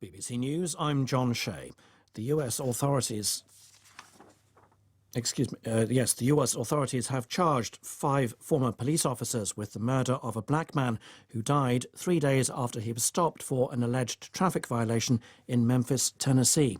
BBC News, I'm John Shea. The US authorities have charged 5 former police officers with the murder of a black man who died 3 days after he was stopped for an alleged traffic violation in Memphis, Tennessee.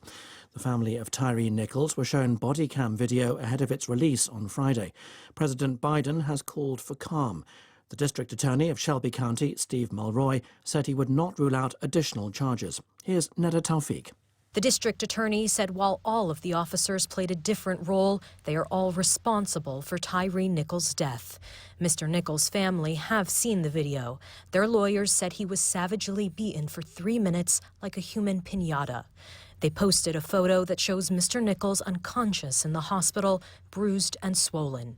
The family of Tyre Nichols were shown body cam video ahead of its release on Friday. President Biden has called for calm. The District Attorney of Shelby County, Steve Mulroy, said he would not rule out additional charges. Here's Neda Tawfiq. The district attorney said while all of the officers played a different role, they are all responsible for Tyre Nichols' death. Mr. Nichols' family have seen the video. Their lawyers said he was savagely beaten for 3 minutes like a human piñata. They posted a photo that shows Mr. Nichols unconscious in the hospital, bruised and swollen.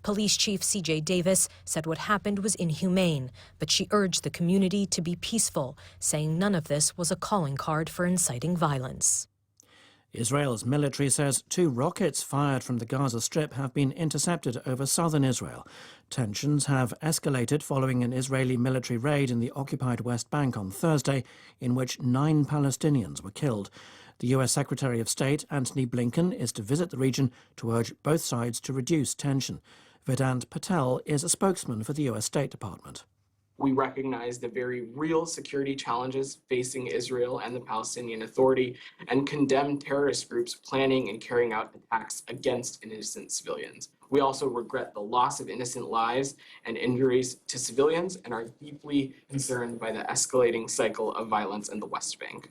Police Chief C.J. Davis said what happened was inhumane, but she urged the community to be peaceful, saying none of this was a calling card for inciting violence. Israel's military says 2 rockets fired from the Gaza Strip have been intercepted over southern Israel. Tensions have escalated following an Israeli military raid in the occupied West Bank on Thursday, in which 9 Palestinians were killed. The US Secretary of State, Antony Blinken, is to visit the region to urge both sides to reduce tension. Vedant Patel is a spokesman for the US State Department. We recognize the very real security challenges facing Israel and the Palestinian Authority and condemn terrorist groups planning and carrying out attacks against innocent civilians. We also regret the loss of innocent lives and injuries to civilians and are deeply concerned by the escalating cycle of violence in the West Bank.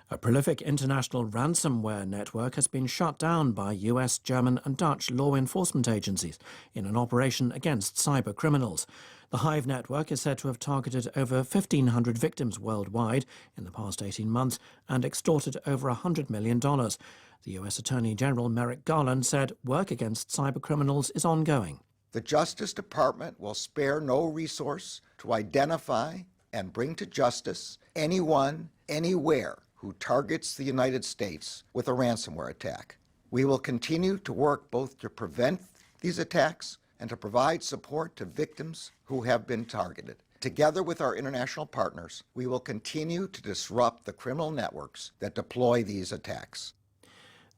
A prolific international ransomware network has been shut down by US, German and Dutch law enforcement agencies in an operation against cyber criminals. The Hive network is said to have targeted over 1,500 victims worldwide in the past 18 months and extorted over $100 million. The US Attorney General Merrick Garland said work against cyber criminals is ongoing. The Justice Department will spare no resource to identify and bring to justice anyone, anywhere, who targets the United States with a ransomware attack. We will continue to work both to prevent these attacks and to provide support to victims who have been targeted. Together with our international partners, we will continue to disrupt the criminal networks that deploy these attacks.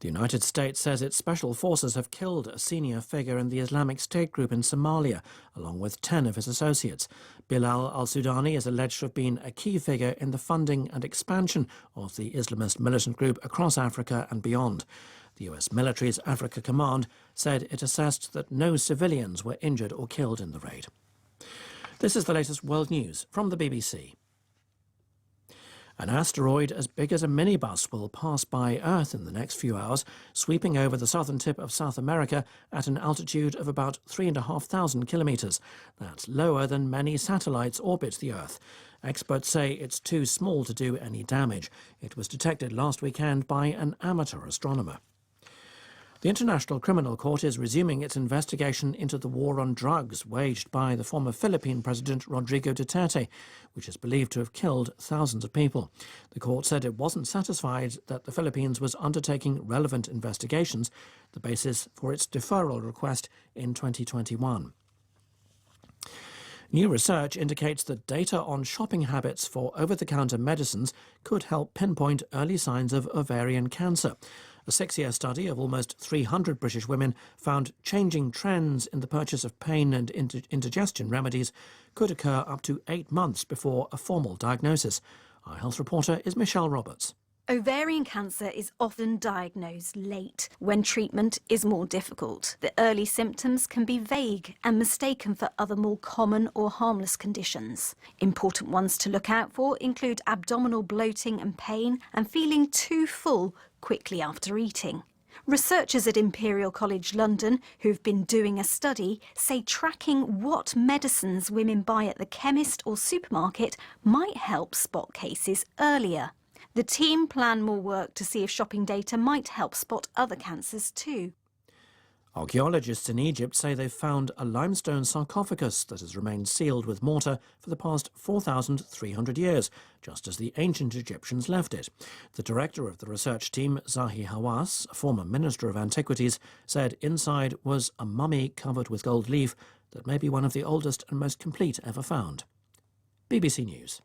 The United States says its special forces have killed a senior figure in the Islamic State group in Somalia, along with 10 of his associates. Bilal al-Sudani is alleged to have been a key figure in the funding and expansion of the Islamist militant group across Africa and beyond. The US military's Africa Command said it assessed that no civilians were injured or killed in the raid. This is the latest world news from the BBC. An asteroid as big as a minibus will pass by Earth in the next few hours, sweeping over the southern tip of South America at an altitude of about 3,500 kilometres. That's lower than many satellites orbit the Earth. Experts say it's too small to do any damage. It was detected last weekend by an amateur astronomer. The International Criminal Court is resuming its investigation into the war on drugs waged by the former Philippine President Rodrigo Duterte, which is believed to have killed thousands of people. The court said it wasn't satisfied that the Philippines was undertaking relevant investigations, the basis for its deferral request in 2021. New research indicates that data on shopping habits for over-the-counter medicines could help pinpoint early signs of ovarian cancer. A 6-year study of almost 300 British women found changing trends in the purchase of pain and indigestion remedies could occur up to 8 months before a formal diagnosis. Our health reporter is Michelle Roberts. Ovarian cancer is often diagnosed late, when treatment is more difficult. The early symptoms can be vague and mistaken for other more common or harmless conditions. Important ones to look out for include abdominal bloating and pain and feeling too full quickly after eating. Researchers at Imperial College London, who've been doing a study, say tracking what medicines women buy at the chemist or supermarket might help spot cases earlier. The team plan more work to see if shopping data might help spot other cancers too. Archaeologists in Egypt say they've found a limestone sarcophagus that has remained sealed with mortar for the past 4,300 years, just as the ancient Egyptians left it. The director of the research team, Zahi Hawass, a former minister of antiquities, said inside was a mummy covered with gold leaf that may be one of the oldest and most complete ever found. BBC News.